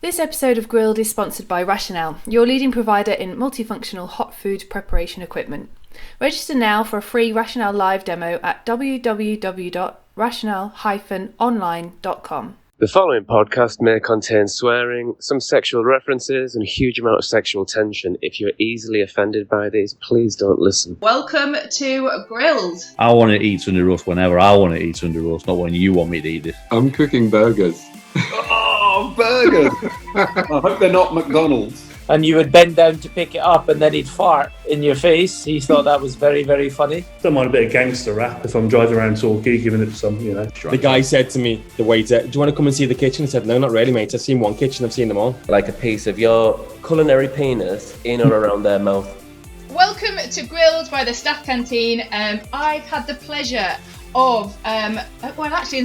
This episode of Grilled is sponsored by Rationale, your leading provider in multifunctional hot food preparation equipment. Register now for a free Rationale live demo at www.rationale-online.com. The following podcast may contain swearing, some sexual references, and a huge amount of sexual tension. If you're easily offended by these, please don't listen. Welcome to Grilled. I want to eat Sunday roast whenever I want to eat Sunday roast, not when you want me to eat it. I'm cooking burgers. Oh, burgers! I hope they're not McDonald's. And you would bend down to pick it up and then he'd fart in your face. He thought that was very, very funny. Don't mind a bit of gangster rap if I'm driving around Torquay giving it some, The guy said to me, the waiter, do you want to come and see the kitchen? I said, no, not really, mate. I've seen one kitchen, I've seen them all. Like a piece of your culinary penis in or around their mouth. Welcome to Grilled by the Staff Canteen. I've had the pleasure of, and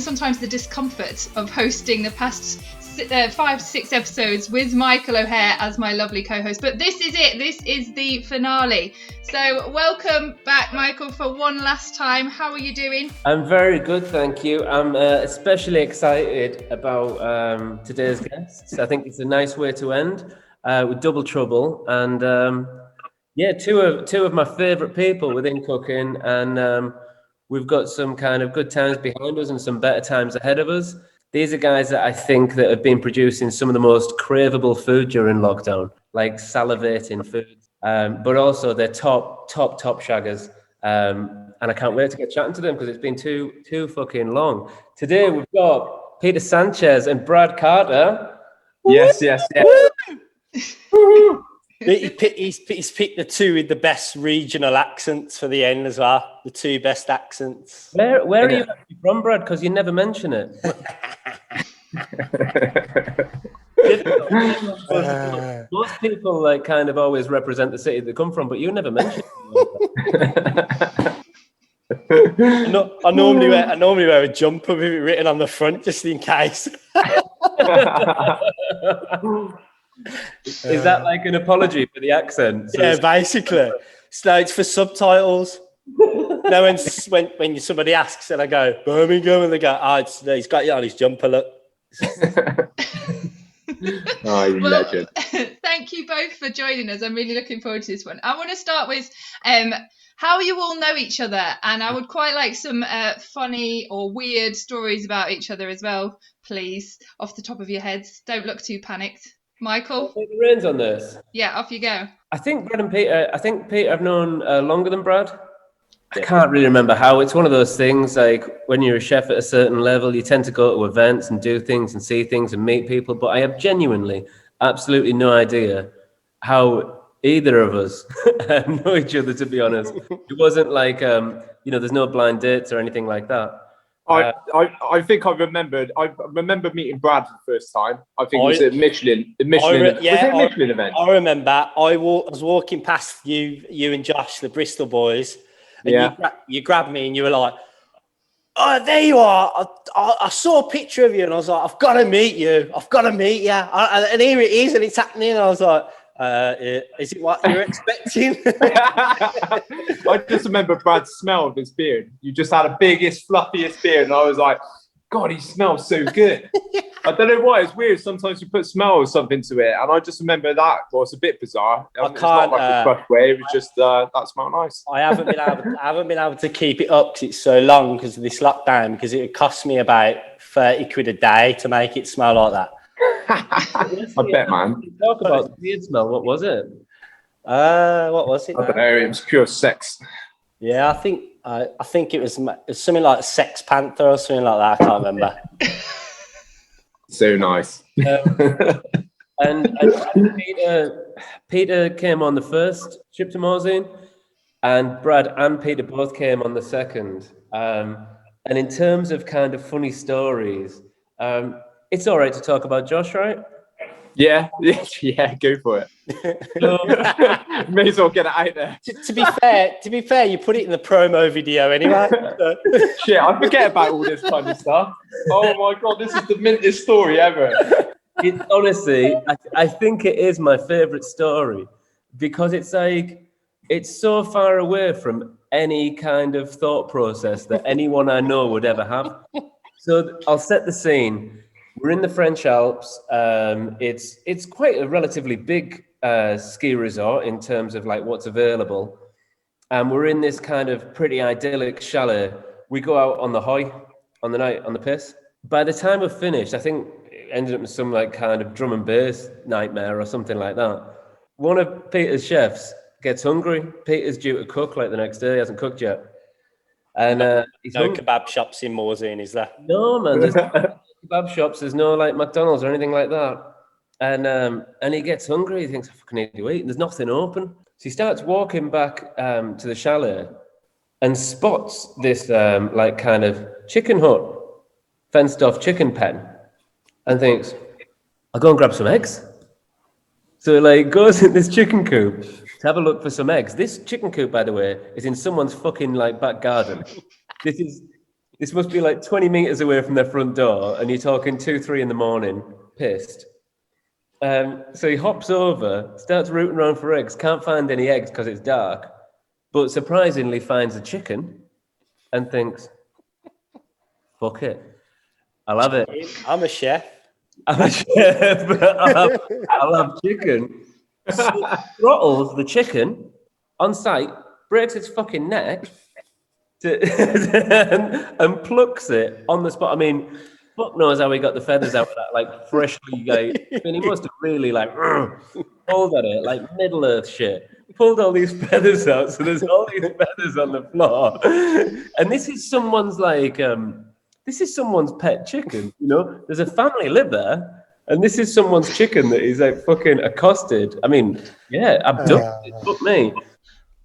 sometimes the discomfort of hosting the past 5 to 6 episodes with Michael O'Hare as my lovely co-host, but this is it. This is the finale. So welcome back, Michael, for one last time. How are you doing? I'm very good, thank you. I'm especially excited about today's guests. I think it's a nice way to end with double trouble, and two of my favourite people within cooking, and we've got some kind of good times behind us and some better times ahead of us. These are guys that I think that have been producing some of the most craveable food during lockdown, like salivating foods, but also they're top shaggers. And I can't wait to get chatting to them because it's been too fucking long. Today we've got Peter Sanchez and Brad Carter. Yes. He's picked the two with the best regional accents for the end as well. The two best accents. Where are you actually from, Brad? Because you never mention it. Most people kind of always represent the city they come from, but you never mention it. No, I normally wear a jumper with it written on the front just in case. Is that like an apology for the accent? So yeah, basically. So it's for subtitles. No, when somebody asks and I go, Birmingham, and they go, he's got it on his jumper, look. Oh, you legend. Thank you both for joining us. I'm really looking forward to this one. I want to start with how you all know each other, and I would quite like some funny or weird stories about each other as well, please, off the top of your heads. Don't look too panicked. Michael? Take the reins on this. Yeah, off you go. I think Brad and Peter, I've known longer than Brad. I can't really remember how. It's one of those things, like when you're a chef at a certain level, you tend to go to events and do things and see things and meet people, but I have genuinely absolutely no idea how either of us know each other, to be honest. It wasn't like, there's no blind dates or anything like that. I think I remember meeting Brad for the first time. I think it was at Michelin. Was it a Michelin event? I remember. I was walking past you and Josh, the Bristol boys. And you grabbed me and you were like, "Oh, there you are! I saw a picture of you and I was like, I've got to meet you. And here it is, and it's happening." And I was like, "Is it what you're expecting?" I just remember Brad's smell of his beard. You just had the biggest, fluffiest beard, and I was like, God, he smells so good. I don't know why, it's weird. Sometimes you put smell or something to it, and I just remember that. Well, it's a bit bizarre. It's not like a crush way. It was just that smelled nice. I haven't been able to keep it up because it's so long because of this lockdown. Because it would cost me about 30 quid a day to make it smell like that. I bet, man. Talk about the weird smell. What was it? What was it? I don't know. It was pure sex. Yeah, I think it was something like Sex Panther or something like that. I can't remember. So nice. And Peter came on the first trip to Morzine, and Brad and Peter both came on the second. And in terms of kind of funny stories, it's all right to talk about Josh, right? Yeah, go for it. May as well get it out there. To be fair, you put it in the promo video anyway. Shit, I forget about all this kind of stuff. Oh my God, this is the mintest story ever. It's honestly, I think it is my favourite story because it's like, it's so far away from any kind of thought process that anyone I know would ever have. So I'll set the scene. We're in the French Alps. It's quite a relatively big ski resort in terms of like what's available. And we're in this kind of pretty idyllic chalet. We go out on the hoy on the night on the piss. By the time we're finished, I think it ended up in some like kind of drum and bass nightmare or something like that. One of Peter's chefs gets hungry. Peter's due to cook like the next day. He hasn't cooked yet. And he's no kebab shops in Morzine, is there? No, man. There's no kebab shops. There's no like McDonald's or anything like that. And he gets hungry. He thinks, I fucking need to eat. And there's nothing open. So he starts walking back to the chalet and spots this like kind of chicken hut, fenced off chicken pen, and thinks, I'll go and grab some eggs. So like goes in this chicken coop to have a look for some eggs. This chicken coop, by the way, is in someone's fucking like back garden. This must be like 20 meters away from their front door, and you're talking 2-3 in the morning, pissed. So he hops over, starts rooting around for eggs, can't find any eggs because it's dark, but surprisingly finds a chicken and thinks, fuck it, I'll have it. I'm a chef. I'm a chef, but I'll have chicken. So throttles the chicken on site, breaks its fucking neck, and plucks it on the spot. I mean, fuck knows how he got the feathers out of that, like freshly, like, I mean, he must have really like pulled at it, like Middle Earth shit. Pulled all these feathers out, so there's all these feathers on the floor. And this is someone's like, this is someone's pet chicken, you know? There's a family live there, and this is someone's chicken that he's like fucking accosted. I mean, yeah, abducted, fuck me.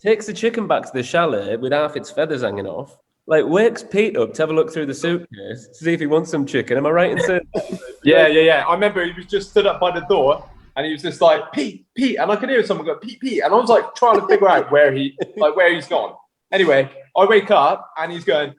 Takes the chicken back to the chalet with half its feathers hanging off. Like, wakes Pete up to have a look through the suitcase to see if he wants some chicken. Am I right in saying that? Yeah. I remember he was just stood up by the door and he was just like, Pete, and I could hear someone go, Pete. And I was like trying to figure out where he's gone. Anyway, I wake up and he's going,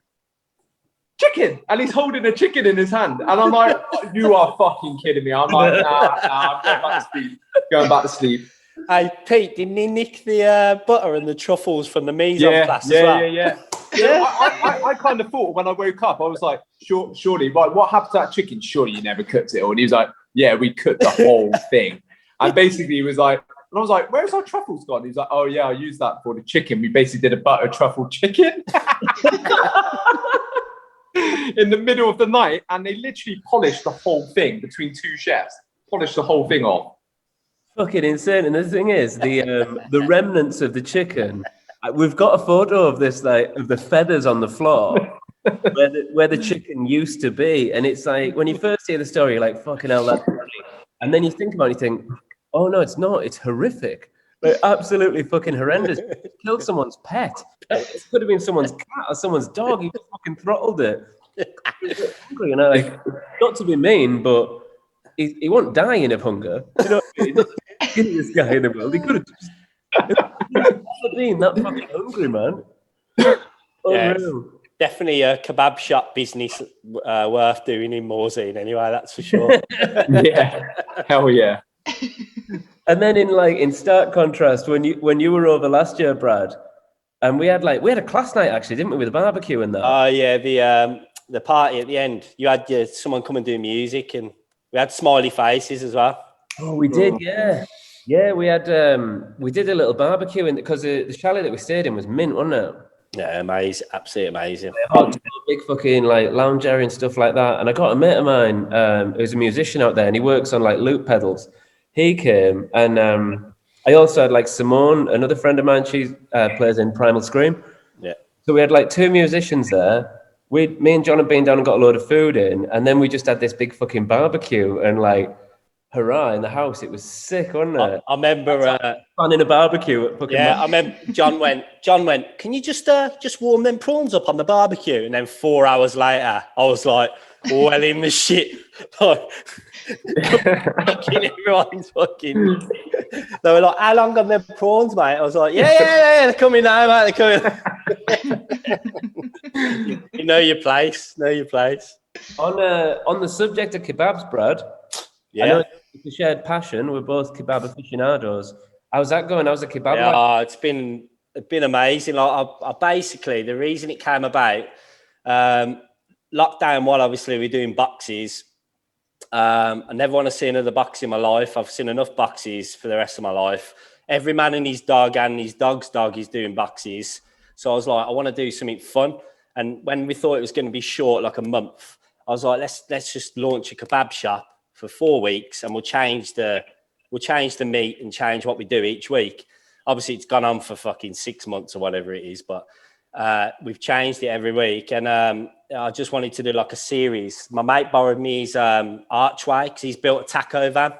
chicken, and he's holding a chicken in his hand. And I'm like, you are fucking kidding me. I'm like, nah, I'm going back to sleep. Hey, Pete, didn't he nick the butter and the truffles from the mise en place as well? Yeah. I kind of thought when I woke up, I was like, surely, right, what happened to that chicken? Surely you never cooked it all. And he was like, yeah, we cooked the whole thing. And basically he was like, and I was like, where's our truffles gone? He was like, oh yeah, I used that for the chicken. We basically did a butter truffle chicken in the middle of the night. And they literally polished the whole thing between two chefs, polished the whole thing off. Fucking insane. And the thing is, the remnants of the chicken, we've got a photo of this, like, of the feathers on the floor where the chicken used to be. And it's like, when you first hear the story, you're like, fucking hell, that's funny. And then you think about it, you think, oh no, it's not. It's horrific. Like, absolutely fucking horrendous. It killed someone's pet. It could have been someone's cat or someoone's dog. He just fucking throttled it. Hungry, you know, like, not to be mean, but he won't dying of hunger. You know, he doesn't kill this guy in the world. He could have just been that fucking hungry, man. Yeah, definitely a kebab shop business worth doing in Morzine anyway, that's for sure. Yeah, hell yeah. And then in stark contrast, when you were over last year, Brad, and we had a class night actually, didn't we, with a barbecue and that? Oh yeah, the party at the end. You had someone come and do music, and we had smiley faces as well. Oh, we did, yeah. Yeah, we had we did a little barbecue because the chalet that we stayed in was mint, wasn't it? Yeah, amazing, absolutely amazing. Big fucking like lounge area and stuff like that. And I got a mate of mine who's a musician out there, and he works on like loop pedals. He came, and I also had like Simone, another friend of mine. She plays in Primal Scream. Yeah. So we had like two musicians there. Me and John had been down and got a load of food in, and then we just had this big fucking barbecue and like hurrah in the house. It was sick, wasn't it? I remember planning a barbecue at fucking I remember John went, can you just warm them prawns up on the barbecue? And then 4 hours later, I was like, well in the shit. Like, everyone's fucking. They were like, how long on them prawns, mate? I was like, yeah, they're coming now, mate. They're coming. You know your place. On the subject of kebabs, Brad. Yeah. I know it's a shared passion. We're both kebab aficionados. How's that going? How's the kebab? Yeah, it's been amazing. Like, I basically, the reason it came about, lockdown while obviously we're doing boxes, I never want to see another box in my life. I've seen enough boxes for the rest of my life. Every man and his dog and his dog's dog is doing boxes. So I was like, I want to do something fun. And when we thought it was going to be short, like a month, I was like, let's just launch a kebab shop for 4 weeks, and we'll change the meat and change what we do each week. Obviously, it's gone on for fucking 6 months or whatever it is, but we've changed it every week. And I just wanted to do like a series. My mate borrowed me his archway because he's built a taco van.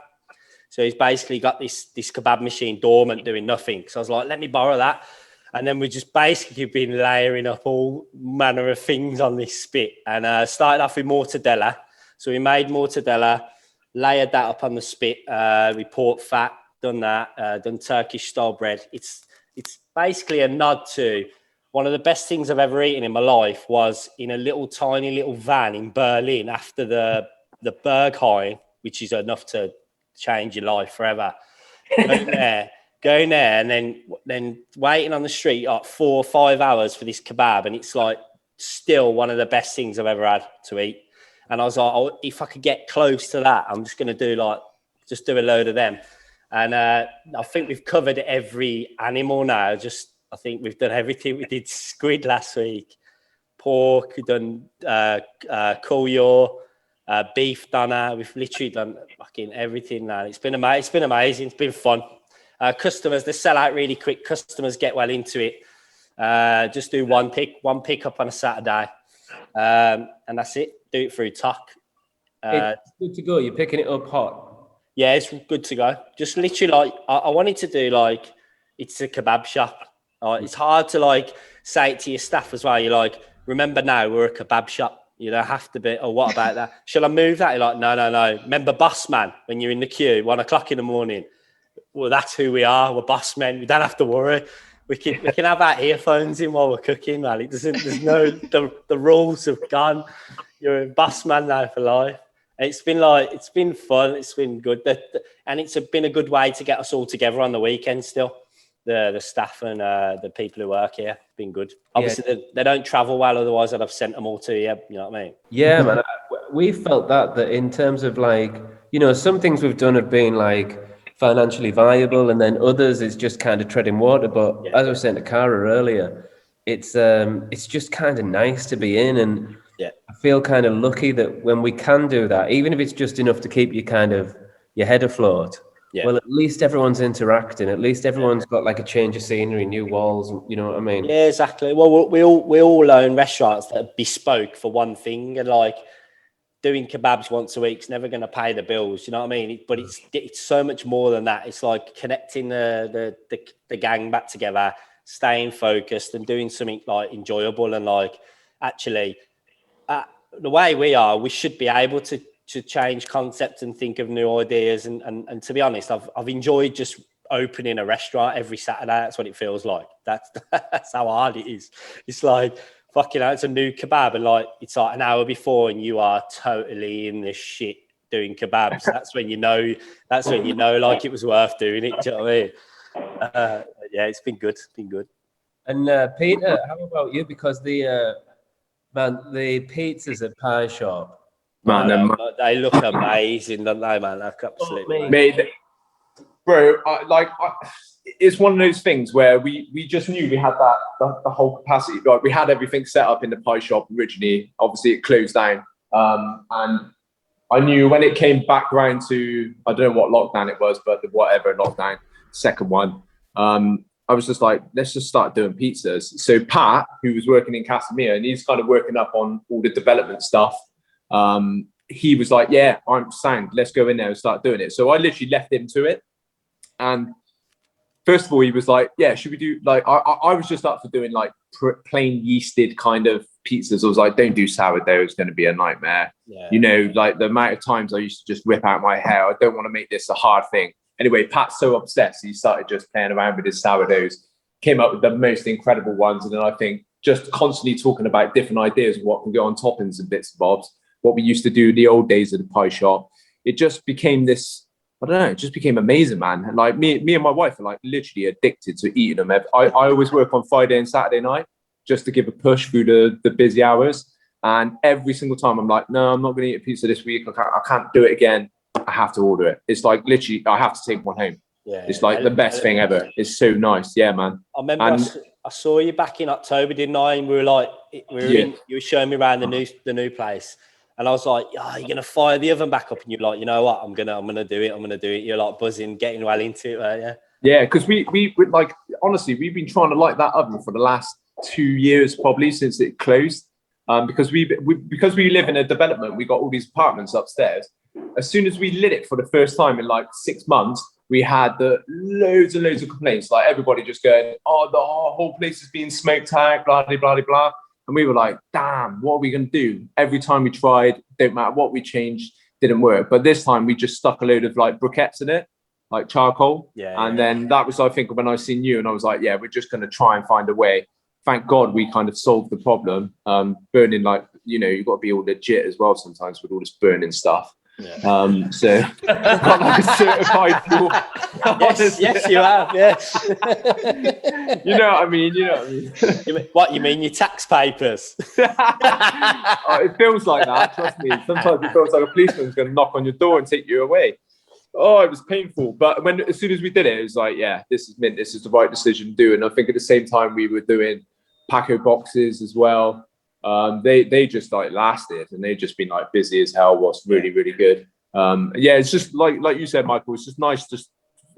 So he's basically got this kebab machine dormant doing nothing. So I was like, let me borrow that. And then we just basically been layering up all manner of things on this spit. And started off with mortadella. So we made mortadella, layered that up on the spit. We poured fat, done that, done Turkish style bread. It's basically a nod to one of the best things I've ever eaten in my life was in a tiny little van in Berlin after the Berghain, which is enough to change your life forever. Going there and then waiting on the street like 4 or 5 hours for this kebab, and it's like still one of the best things I've ever had to eat. And I was like, oh, if I could get close to that, I'm just going to do a load of them. And I think we've covered every animal now. I think we've done everything. We did squid last week, pork, we've done koyo, beef doner. We've literally done fucking everything now. It's been amazing. It's been fun. Customers, they sell out really quick. Customers get well into it. Just do one pick up on a Saturday. And that's it. Do it through Talk. It's good to go. You're picking it up hot. Yeah, it's good to go. Just literally like, I wanted to do like, it's a kebab shop. It's hard to like say it to your staff as well. You're like, remember now we're a kebab shop. You don't have to be, oh, what about that? Shall I move that? You're like, no. Remember boss man when you're in the queue, 1 o'clock in the morning? Well, that's who we are. We're boss men. We don't have to worry. We can have our earphones in while we're cooking, man. There's no, the rules have gone. You're a boss man now for life. And it's been fun. It's been good. And it's been a good way to get us all together on the weekend still. The staff and the people who work here have been good. Obviously, they don't travel well. Otherwise, I'd have sent them all to you. You know what I mean? Yeah, man. We felt that in terms of like, some things we've done have been like financially viable, and then others is just kind of treading water. But as I was saying to Cara earlier, it's just kind of nice to be in, and I feel kind of lucky that when we can do that, even if it's just enough to keep you kind of your head afloat. Yeah. Well, at least everyone's interacting. At least everyone's got like a change of scenery, new walls. You know what I mean? Yeah, exactly. Well, we all own restaurants that are bespoke for one thing, and like doing kebabs once a week's never going to pay the bills. You know what I mean? But it's so much more than that. It's like connecting the gang back together, staying focused, and doing something like enjoyable. And like actually, the way we are, we should be able to change concepts and think of new ideas. And to be honest, I've enjoyed just opening a restaurant every Saturday. That's what it feels like. That's how hard it is. It's like, fucking hell, it's a new kebab, and like it's like an hour before and you are totally in this shit doing kebabs. That's when you know like it was worth doing it. Do you know what I mean? Yeah, it's been good. And Peter, how about you? Because the pizzas at Pie Shop, man, they look amazing, don't they, man? Like, absolutely. Mate, bro, it's one of those things where we just knew we had the whole capacity. Like we had everything set up in the pie shop originally. Obviously, it closed down, and I knew when it came back around to, I don't know what lockdown it was, but whatever lockdown, second one. I was just like, let's just start doing pizzas. So Pat, who was working in Casamia, and he's kind of working up on all the development stuff. He was like, yeah, I'm sound. Let's go in there and start doing it. So I literally left him to it. And first of all, he was like, yeah, should we do like, I was just up for doing like plain yeasted kind of pizzas. I was like, don't do sourdough. It's going to be a nightmare. Yeah. Like the amount of times I used to just rip out my hair. I don't want to make this a hard thing. Anyway, Pat's so obsessed, he started just playing around with his sourdoughs, came up with the most incredible ones. And then I think just constantly talking about different ideas of what can go on toppings and bits and bobs, what we used to do in the old days of the pie shop. It just became this, I don't know, it just became amazing, man. And like me and my wife are like literally addicted to eating them. I always work on Friday and Saturday night just to give a push through the busy hours. And every single time I'm like, no, I'm not going to eat a pizza this week. I can't do it again. I have to order it. It's like literally, I have to take one home. Yeah, it's like the best thing ever. It's so nice. Yeah, man. I remember I saw you back in October, didn't I? And we were like, you were showing me around the new place. And I was like, oh, you're going to fire the oven back up. And you're like, you know what? I'm going to do it. I'm going to do it. You're like buzzing, getting well into it. Yeah. Yeah. Because we like, honestly, we've been trying to light that oven for the last 2 years, probably since it closed. Because we live in a development, we got all these apartments upstairs. As soon as we lit it for the first time in like 6 months, we had loads and loads of complaints. Like everybody just going, oh, the whole place is being smoked out, blah, blah, blah, blah. And we were like, damn, what are we going to do? Every time we tried, don't matter what we changed, didn't work. But this time we just stuck a load of like briquettes in it, like charcoal. Then that was, I think, when I seen you and I was like, yeah, we're just going to try and find a way. Thank God we kind of solved the problem. Burning, like, you've got to be all legit as well sometimes with all this burning stuff. Yeah. So got like a certified fuel. Yes, you have. Yes. You know what I mean. What you mean? Your tax papers? It feels like that. Trust me. Sometimes it feels like a policeman's going to knock on your door and take you away. Oh, it was painful. But as soon as we did it, it was like, yeah, this is the right decision to do. And I think at the same time we were doing Paco boxes as well. They just like lasted and they've just been like busy as hell. Was really, really good. It's just like you said, Michael, it's just nice just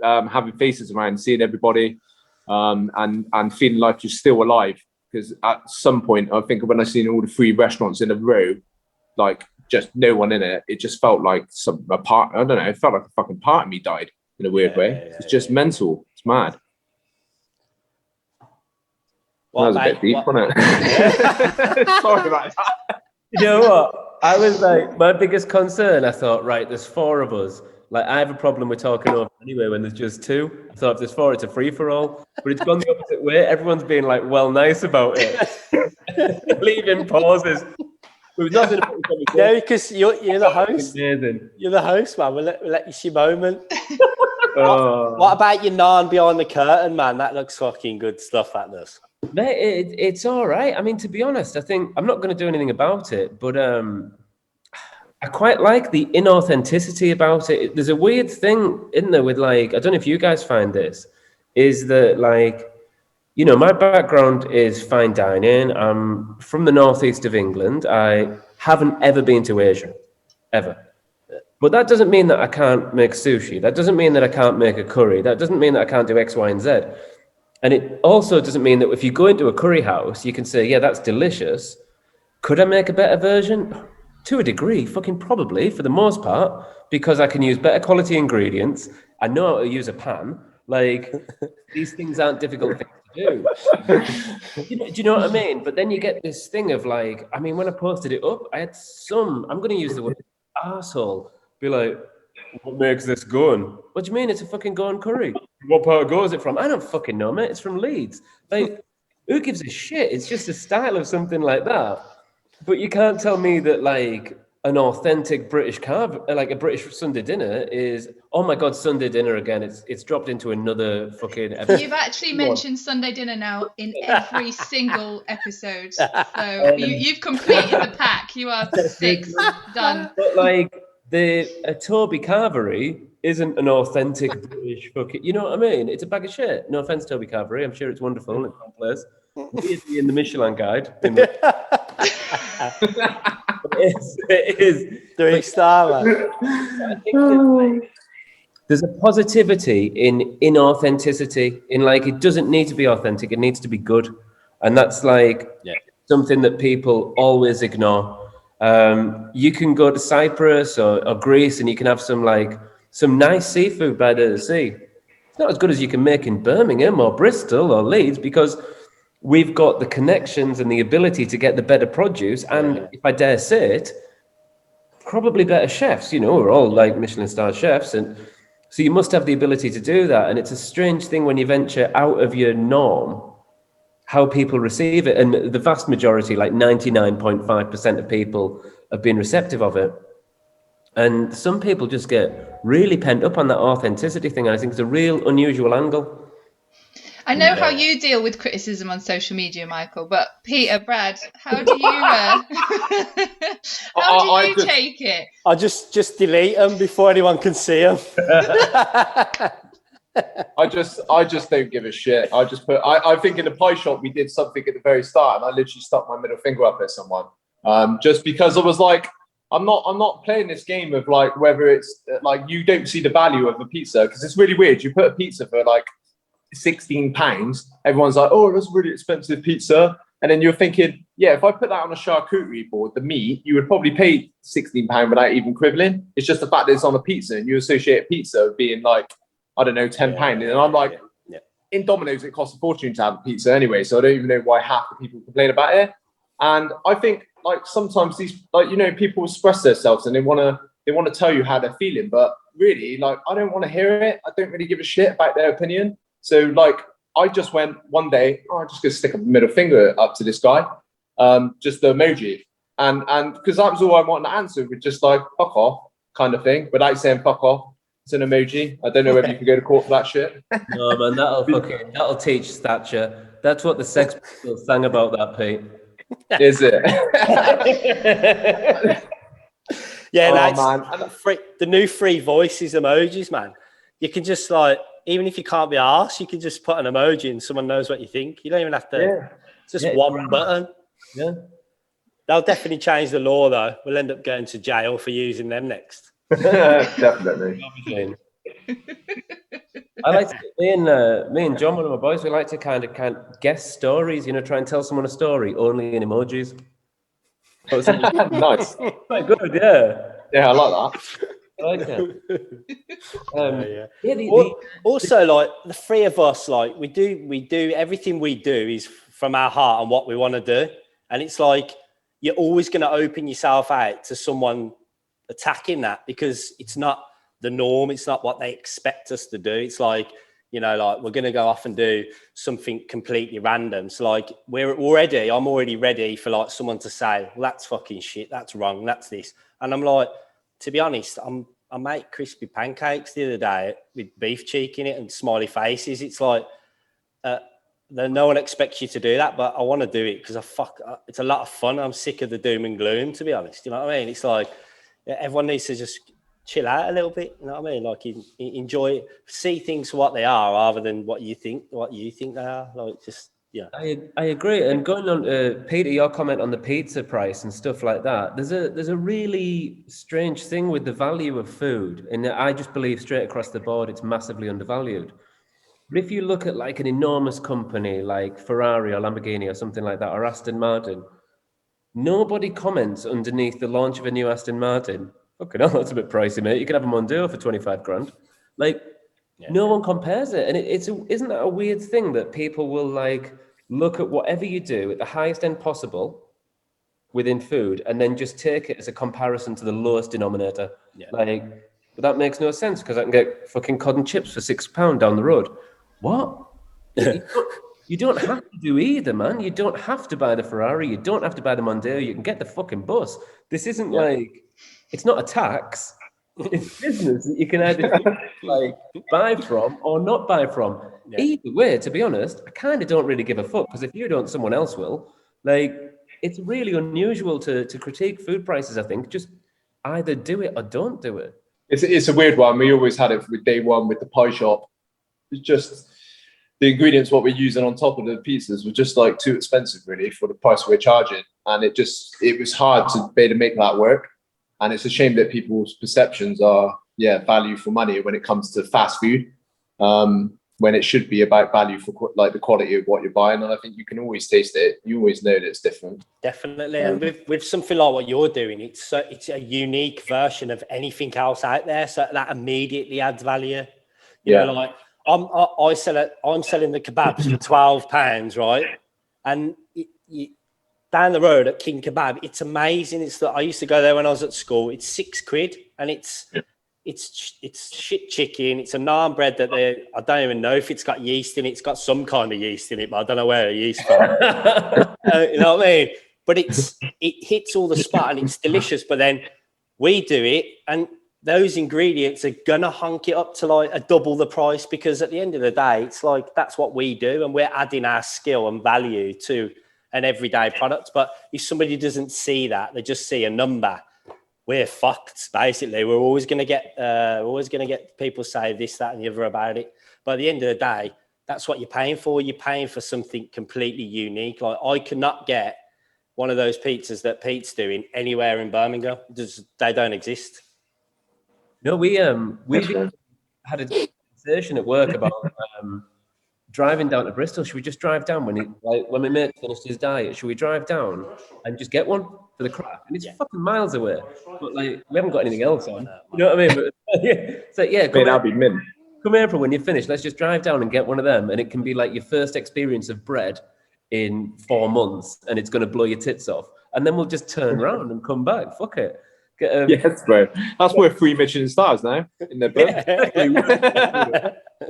having faces around, seeing everybody, and feeling like you're still alive. Because at some point, I think when I seen all the 3 restaurants in a row, like just no one in it, it just felt like a part. I don't know. It felt like a fucking part of me died in a weird way. It's just mental. It's mad. That was a bit deep, wasn't it? Sorry about that. You know what? I was like, my biggest concern, I thought, right, there's 4 of us. Like, I have a problem with talking over anyway when there's just 2. I thought if there's 4, it's a free-for-all. But it's gone the opposite way. Everyone's being, like, well nice about it. Leaving pauses. There was nothing about it. Yeah, because you're the host. Amazing. You're the host, man. We'll let you see moment. What about your naan behind the curtain, man? That looks fucking good stuff, that does. Mate, it's all right. I mean, to be honest, I think I'm not going to do anything about it, but I quite like the inauthenticity about it. There's a weird thing, isn't there, with like, I don't know if you guys find this, is that like, my background is fine dining. I'm from the northeast of England. I haven't ever been to Asia, ever. But that doesn't mean that I can't make sushi. That doesn't mean that I can't make a curry. That doesn't mean that I can't do X, Y, and Z. And it also doesn't mean that if you go into a curry house, you can say, yeah, that's delicious. Could I make a better version? To a degree, fucking probably, for the most part, because I can use better quality ingredients. I know how to use a pan. Like, these things aren't difficult things to do. Do you know what I mean? But then you get this thing of like, I mean, when I posted it up, I had I'm going to use the word arsehole, be like, what makes this Goan? What do you mean? It's a fucking Goan curry. What part of Goa is it from? I don't fucking know, mate. It's from Leeds. Like, who gives a shit? It's just a style of something like that. But you can't tell me that like an authentic British like a British Sunday dinner is, oh my God, Sunday dinner again. It's dropped into another fucking episode. You've actually mentioned Sunday dinner now in every single episode. So you've completed the pack. You are 6 done. But like, a Toby Carvery isn't an authentic British fucking, you know what I mean? It's a bag of shit. No offense, Toby Carvery. I'm sure it's wonderful and it's one place. Weirdly in the Michelin guide. It is. 3-star, man. I think there's a positivity in inauthenticity. In like, it doesn't need to be authentic. It needs to be good. And that's like something that people always ignore. You can go to Cyprus or Greece and you can have some nice seafood by the sea. It's not as good as you can make in Birmingham or Bristol or Leeds because we've got the connections and the ability to get the better produce. And if I dare say it, probably better chefs. We're all like Michelin-starred chefs. And so you must have the ability to do that. And it's a strange thing when you venture out of your norm, how people receive it. And the vast majority, like 99.5% of people have been receptive of it. And some people just get really pent up on that authenticity thing. I think it's a real unusual angle. I know how you deal with criticism on social media, Michael, but Peter, Brad, how do you take it? I just delete them before anyone can see them. I just don't give a shit. I just put. I think in the pie shop we did something at the very start, and I literally stuck my middle finger up at someone, just because I was like, I'm not playing this game of like whether it's like you don't see the value of a pizza, because it's really weird. You put a pizza for like £16, everyone's like, oh, that's a really expensive pizza, and then you're thinking, yeah, if I put that on a charcuterie board, the meat, you would probably pay £16 without even quibbling. It's just the fact that it's on a pizza, and you associate pizza with being like, I don't know, £10. And I'm like, in Domino's, it costs a fortune to have a pizza anyway. So I don't even know why half the people complain about it. And I think like sometimes these, like, you know, people express themselves and they want to tell you how they're feeling. But really, like, I don't want to hear it. I don't really give a shit about their opinion. So like, I just went one day, I'm just going to stick a middle finger up to this guy, just the emoji. And because that was all I wanted to answer, with just like, fuck off kind of thing, without saying fuck off. It's an emoji. I don't know whether you can go to court for that shit. No, man, that'll teach stature. That's what the Sex Pistols sang about that, Pete. Is it? The new free voices emojis, man. You can just like, even if you can't be arsed, you can just put an emoji and someone knows what you think. You don't even have to. Yeah. It's just one button. Yeah. They'll definitely change the law, though. We'll end up going to jail for using them next. Definitely. I like to, me and John, one of my boys, we like to kind of guess stories, you know, try and tell someone a story only in emojis. Nice. Quite good, yeah. Yeah, I like that. I like it. Also, like the three of us, like we do everything we do is from our heart and what we want to do. And it's like you're always going to open yourself out to someone attacking that, because it's not the norm. It's not what they expect us to do. It's like, you know, like we're going to go off and do something completely random. So like I'm already ready for like someone to say, well, that's fucking shit. That's wrong. That's this. And I'm like, to be honest, I made crispy pancakes the other day with beef cheek in it and smiley faces. It's like, no one expects you to do that, but I want to do it because it's a lot of fun. I'm sick of the doom and gloom, to be honest. You know what I mean? It's like, everyone needs to just chill out a little bit. You know what I mean? Like enjoy, see things for what they are rather than what you think they are. Like just, yeah. I agree. And going on, Peter, your comment on the pizza price and stuff like that, there's a really strange thing with the value of food. And I just believe straight across the board, it's massively undervalued. But if you look at like an enormous company like Ferrari or Lamborghini or something like that, or Aston Martin, nobody comments underneath the launch of a new Aston Martin, fucking hell, that's a bit pricey, mate. You can have a Mondeo for 25 grand. Like, no one compares it. And isn't that a weird thing that people will like look at whatever you do at the highest end possible within food and then just take it as a comparison to the lowest denominator? Yeah. Like, but that makes no sense because I can get fucking cod and chips for £6 down the road. What? You don't have to do either, man. You don't have to buy the Ferrari. You don't have to buy the Mondeo. You can get the fucking bus. This isn't like, it's not a tax. It's business that you can either like buy from or not buy from. Yeah. Either way, to be honest, I kind of don't really give a fuck, because if you don't, someone else will. Like, it's really unusual to critique food prices, I think. Just either do it or don't do it. It's a weird one. We always had it with day one with the pie shop. It's just the ingredients, what we're using on top of the pizzas, were just like too expensive really for the price we're charging. And it was hard to be able to make that work. And it's a shame that people's perceptions are, value for money when it comes to fast food, when it should be about value for like the quality of what you're buying. And I think you can always taste it. You always know that it's different. Definitely. And with something like what you're doing, it's a unique version of anything else out there. So that immediately adds value. You know, like I'm selling the kebabs for £12, right? And down the road at King Kebab, it's amazing. I used to go there when I was at school. It's £6, and it's shit chicken. It's a naan bread that I don't even know if it's got yeast in it. It's got some kind of yeast in it, but I don't know where the yeast from. You know what I mean? But it hits all the spot and it's delicious. But then we do it, and those ingredients are gonna honk it up to like a double the price, because at the end of the day, it's like that's what we do, and we're adding our skill and value to an everyday product. But if somebody doesn't see that, they just see a number, we're fucked. Basically, we're always gonna get people say this, that, and the other about it. But at the end of the day, that's what you're paying for. You're paying for something completely unique. Like I cannot get one of those pizzas that Pete's doing anywhere in Birmingham. They don't exist. No, we had a conversation at work about driving down to Bristol. Should we just drive down when my mate finished his diet? Should we drive down and just get one for the crack? And it's fucking miles away, but like we haven't got anything else on. You know what I mean? But, so yeah, that'd be mint. Come here for when you're finished. Let's just drive down and get one of them, and it can be like your first experience of bread in 4 months, and it's going to blow your tits off. And then we'll just turn around and come back. Fuck it. Yes, bro. That's worth 3 Michelin stars now in their book.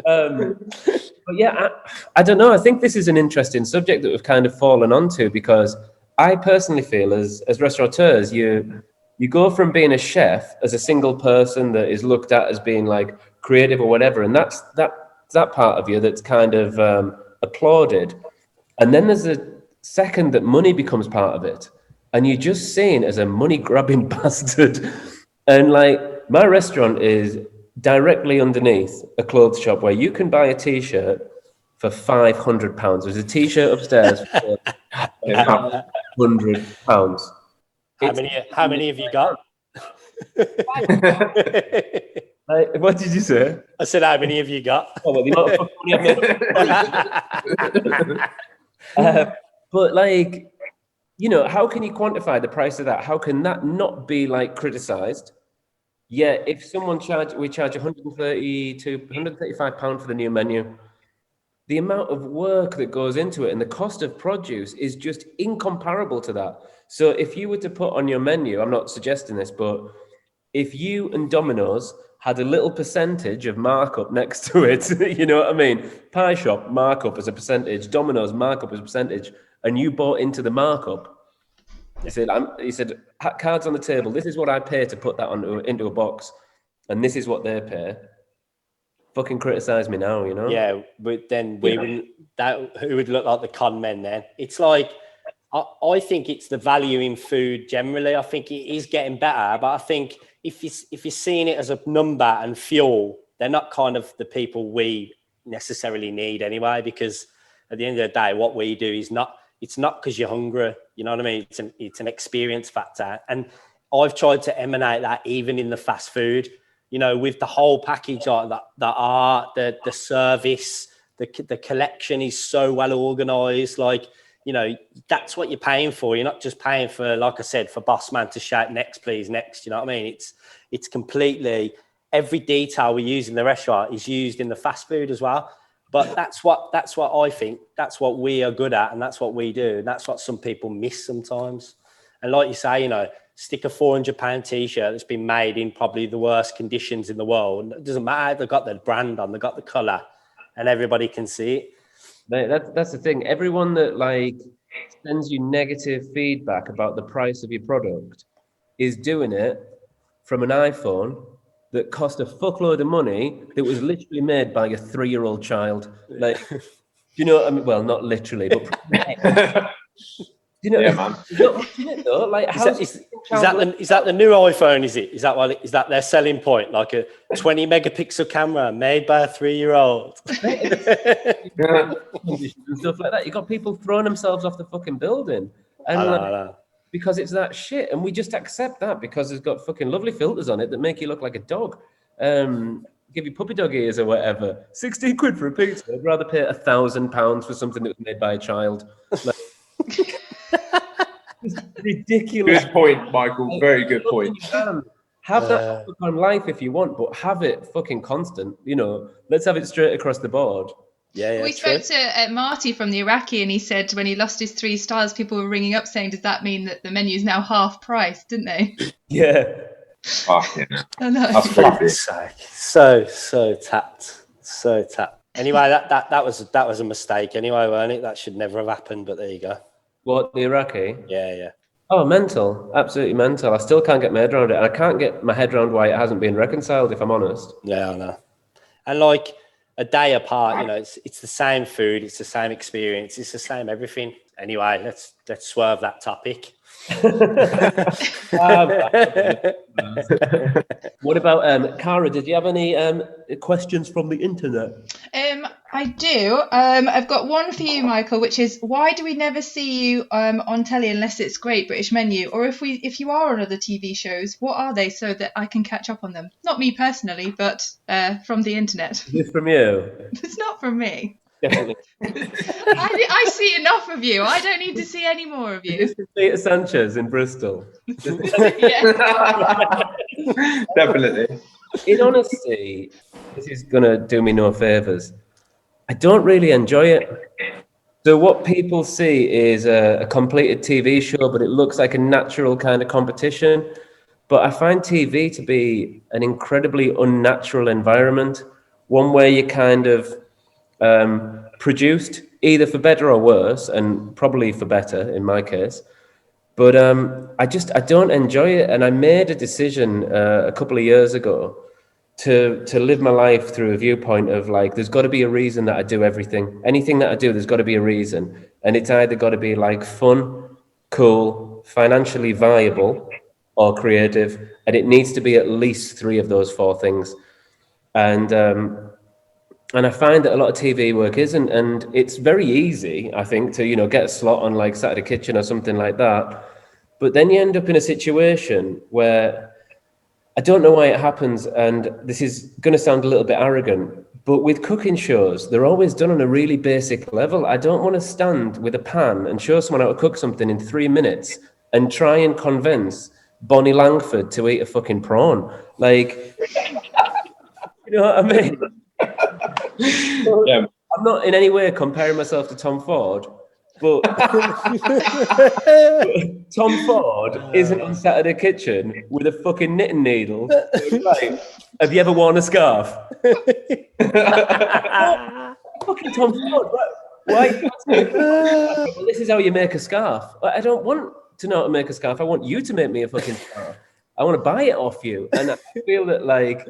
But yeah, I don't know. I think this is an interesting subject that we've kind of fallen onto, because I personally feel as restaurateurs, you go from being a chef as a single person that is looked at as being like creative or whatever, and that's that part of you that's kind of applauded. And then there's a second that money becomes part of it, and you're just seen as a money-grabbing bastard. And like my restaurant is directly underneath a clothes shop where you can buy a T-shirt for £500. There's a T-shirt upstairs for £100. How many have you got? What did you say? I said, how many have you got? Oh, well, the amount of money I've made. But like, you know, how can you quantify the price of that? How can that not be like criticized? Yeah, if someone we charge £130 to £135 for the new menu. The amount of work that goes into it and the cost of produce is just incomparable to that. So if you were to put on your menu, I'm not suggesting this, but if you and Domino's had a little percentage of markup next to it, you know what I mean? Pie shop markup as a percentage, Domino's markup as a percentage, and you bought into the markup. He said, cards on the table. This is what I pay to put that into a box, and this is what they pay. Fucking criticize me now, you know? Yeah, but then who would look like the con men then? It's like, I think it's the value in food generally. I think it is getting better, but I think if you're seeing it as a number and fuel, they're not kind of the people we necessarily need anyway, because at the end of the day, what we do is it's not because you're hungry, you know what I mean? It's an experience factor. And I've tried to emanate that even in the fast food, you know, with the whole package, like the art, the service, the collection is so well organized. Like, you know, that's what you're paying for. You're not just paying for, like I said, for boss man to shout next, please, next. You know what I mean? It's completely, every detail we use in the restaurant is used in the fast food as well. But that's what I think. That's what we are good at, and that's what we do. And that's what some people miss sometimes. And like you say, you know, stick a £400 T-shirt that's been made in probably the worst conditions in the world. It doesn't matter. They've got the brand on, they've got the colour, and everybody can see it. That's the thing. Everyone that like sends you negative feedback about the price of your product is doing it from an iPhone that cost a fuckload of money that was literally made by a 3-year-old child. Like, you know what I mean? Well, not literally, but you know, yeah, man. Though? Like, is that the new iPhone? Is that their selling point? Like a 20 megapixel camera made by a 3-year-old and stuff like that. You got people throwing themselves off the fucking building, and I know. Because it's that shit, and we just accept that because it's got fucking lovely filters on it that make you look like a dog. Give you puppy dog ears or whatever. 16 quid for a pizza. I'd rather pay £1,000 for something that was made by a child. Like, it's ridiculous. Good point, Michael. Very good point. Have that on life if you want, but have it fucking constant. You know, let's have it straight across the board. Yeah, we spoke to Marty from the Iraqi, and he said when he lost his 3 stars, people were ringing up saying, "Does that mean that the menu is now half price?" Didn't they? Yeah. Fucking. I know. That's crazy. So tapped. Anyway, that was a mistake. Anyway, weren't it? That should never have happened. But there you go. What, the Iraqi? Yeah. Oh, mental. Absolutely mental. I still can't get my head around it. And I can't get my head around why it hasn't been reconciled, if I'm honest. Yeah, I know. And like a day apart, you know, it's the same food, it's the same experience, it's the same everything. Anyway, let's swerve that topic. What about Cara? Did you have any questions from the internet? I do. I've got one for you, Michael, which is why do we never see you on telly unless it's Great British Menu? Or if you are on other TV shows, what are they so that I can catch up on them? Not me personally, but from the internet. Is this from you? It's not from me. Definitely. I see enough of you. I don't need to see any more of you. Is this Peter Sanchez in Bristol? Yeah. Definitely. In honesty, this is going to do me no favours. I don't really enjoy it. So what people see is a completed TV show, but it looks like a natural kind of competition. But I find TV to be an incredibly unnatural environment, one where you kind of produced either for better or worse, and probably for better in my case. But I don't enjoy it. And I made a decision a couple of years ago to live my life through a viewpoint of like, there's got to be a reason that I do everything. Anything that I do, there's got to be a reason. And it's either got to be like fun, cool, financially viable, or creative. And it needs to be at least 3 of those 4 things. And I find that a lot of TV work isn't, and it's very easy, I think, to, you know, get a slot on like Saturday Kitchen or something like that. But then you end up in a situation where I don't know why it happens, and this is going to sound a little bit arrogant, but with cooking shows, they're always done on a really basic level. I don't want to stand with a pan and show someone how to cook something in 3 minutes and try and convince Bonnie Langford to eat a fucking prawn. Like, you know what I mean? Yeah. I'm not in any way comparing myself to Tom Ford, but Tom Ford isn't on Saturday Kitchen with a fucking knitting needle. Like, have you ever worn a scarf? Fucking Tom Ford. Why? Well, this is how you make a scarf. I don't want to know how to make a scarf. I want you to make me a fucking scarf. I want to buy it off you. And I feel that, like,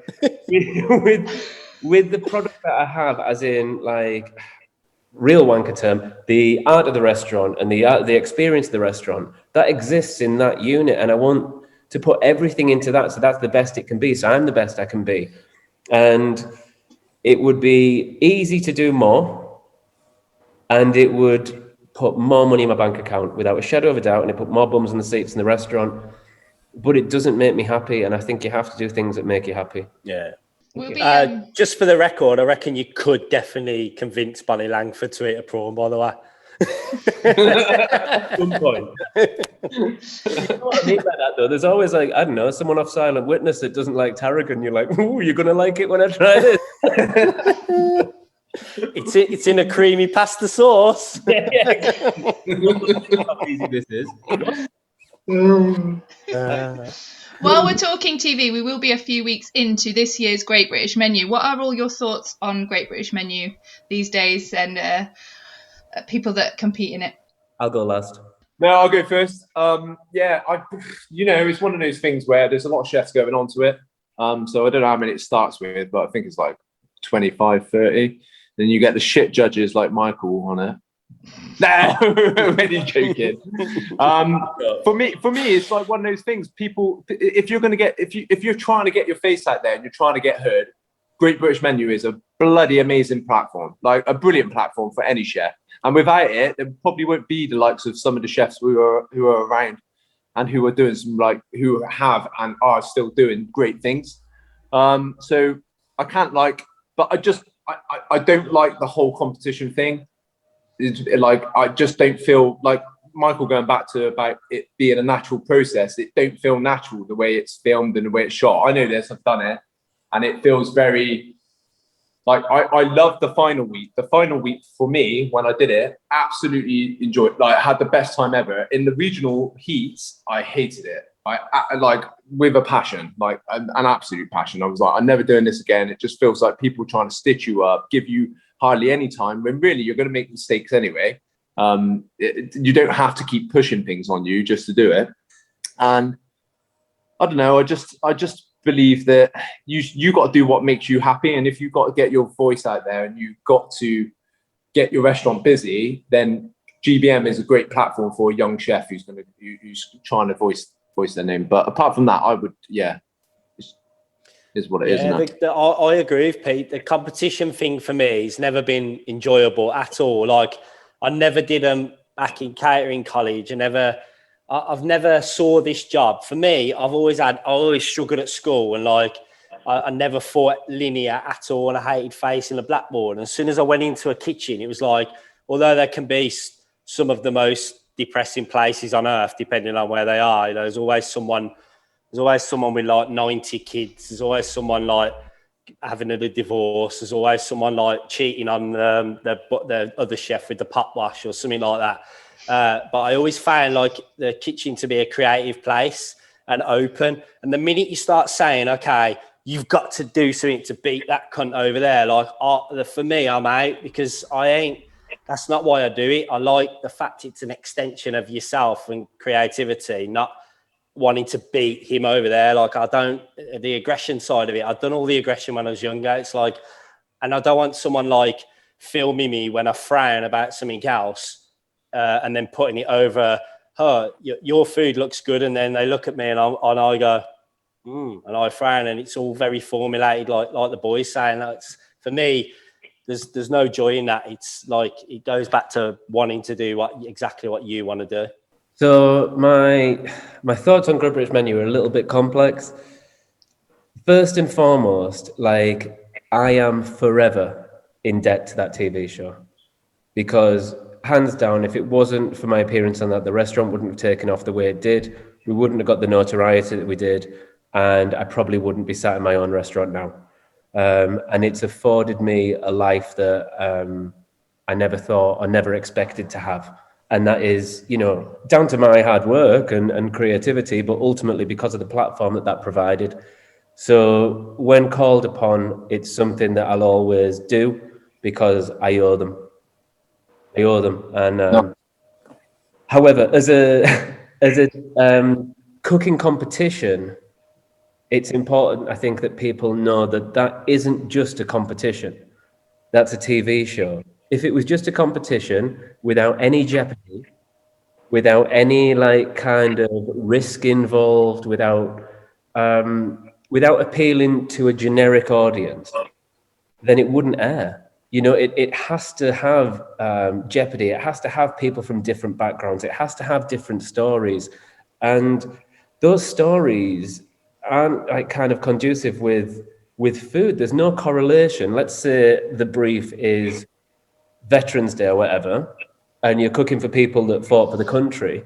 with the product that I have, as in, like, real wanker term, the art of the restaurant and the experience of the restaurant, that exists in that unit. And I want to put everything into that. So that's the best it can be. So I'm the best I can be. And it would be easy to do more. And it would put more money in my bank account without a shadow of a doubt. And it put more bums on the seats in the restaurant. But it doesn't make me happy. And I think you have to do things that make you happy. Yeah. We'll be, just for the record, I reckon you could definitely convince Bonnie Langford to eat a prawn, by the way. At some point. You know what I mean by that, though? There's always, like, I don't know, someone off Silent Witness that doesn't like tarragon. You're like, ooh, you're going to like it when I try this. It's in a creamy pasta sauce. Yeah. How easy this is. While we're talking TV, we will be a few weeks into this year's Great British Menu. What are all your thoughts on Great British Menu these days and people that compete in it? I'll go last. No, I'll go first. It's one of those things where there's a lot of chefs going on to it. So I don't know how many it starts with, but I think it's like 25, 30. Then you get the shit judges like Michael on it. No, really joking. For me, it's like one of those things. People, if you're trying to get your face out there and you're trying to get heard, Great British Menu is a bloody amazing platform, like a brilliant platform for any chef. And without it, there probably won't be the likes of some of the chefs who are around and who are doing who have and are still doing great things. So I can't but I don't like the whole competition thing. I just don't feel like Michael going back to about it being a natural process. It don't feel natural the way it's filmed and the way it's shot. I know this, I've done it, and it feels very like I love the final week. The final week for me, when I did it, absolutely enjoyed. Like, I had the best time ever. In the regional heats, I hated it. I like with a passion, like an absolute passion. I was like, I'm never doing this again. It just feels like people trying to stitch you up, give you hardly any time when really you're going to make mistakes anyway. You don't have to keep pushing things on you just to do it. And I don't know, I just believe that you got to do what makes you happy. And if you've got to get your voice out there and you've got to get your restaurant busy, then GBM is a great platform for a young chef who's trying to voice their name. But apart from that, I would, is what it is. I agree with Pete. The competition thing for me has never been enjoyable at all. Like, I never did them back in catering college. I've never saw this job. For me, I always struggled at school, and like I never thought linear at all, and I hated facing the blackboard. And as soon as I went into a kitchen, it was like, although there can be some of the most depressing places on earth, depending on where they are, you know, there's always someone with like 90 kids. There's always someone like having a divorce. There's always someone like cheating on the other chef with the pot wash or something like that. But I always found like the kitchen to be a creative place and open. And the minute you start saying, okay, you've got to do something to beat that cunt over there, like for me, I'm out, because that's not why I do it. I like the fact it's an extension of yourself and creativity, not wanting to beat him over there. Like, the aggression side of it, I've done all the aggression when I was younger. It's like, and I don't want someone like filming me when I frown about something else and then putting it over, your food looks good. And then they look at me and I go, and I frown, and it's all very formulated, like the boys saying. That's, for me, there's no joy in that. It's like, it goes back to wanting to do exactly what you want to do. So my thoughts on Grub British Menu are a little bit complex. First and foremost, like, I am forever in debt to that TV show, because hands down, if it wasn't for my appearance on that, the restaurant wouldn't have taken off the way it did. We wouldn't have got the notoriety that we did, and I probably wouldn't be sat in my own restaurant now. And it's afforded me a life that I never thought or never expected to have. And that is, you know, down to my hard work and creativity, but ultimately because of the platform that provided. So when called upon, it's something that I'll always do, because I owe them. And however, as a cooking competition, it's important, I think, that people know that isn't just a competition. That's a TV show. If it was just a competition without any jeopardy, without any like kind of risk involved, without appealing to a generic audience, then it wouldn't air. You know, it has to have jeopardy. It has to have people from different backgrounds. It has to have different stories. And those stories aren't like kind of conducive with food. There's no correlation. Let's say the brief is Veterans Day or whatever, and you're cooking for people that fought for the country,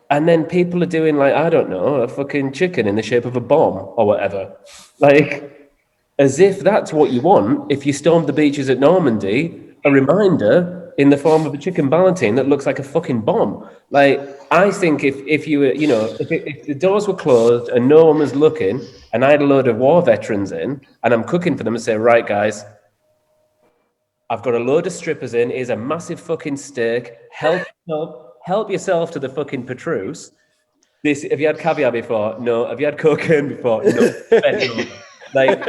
and then people are doing, like, I don't know, a fucking chicken in the shape of a bomb or whatever, like, as if that's what you want. If you stormed the beaches at Normandy, a reminder in the form of a chicken ballotine that looks like a fucking bomb. Like, I think if you were, you know, if the doors were closed and no one was looking, and I had a load of war veterans in, and I'm cooking for them and say, right, guys, I've got a load of strippers in. Here's a massive fucking steak. Help yourself to the fucking patroose. Have you had caviar before? No. Have you had cocaine before? No. Like,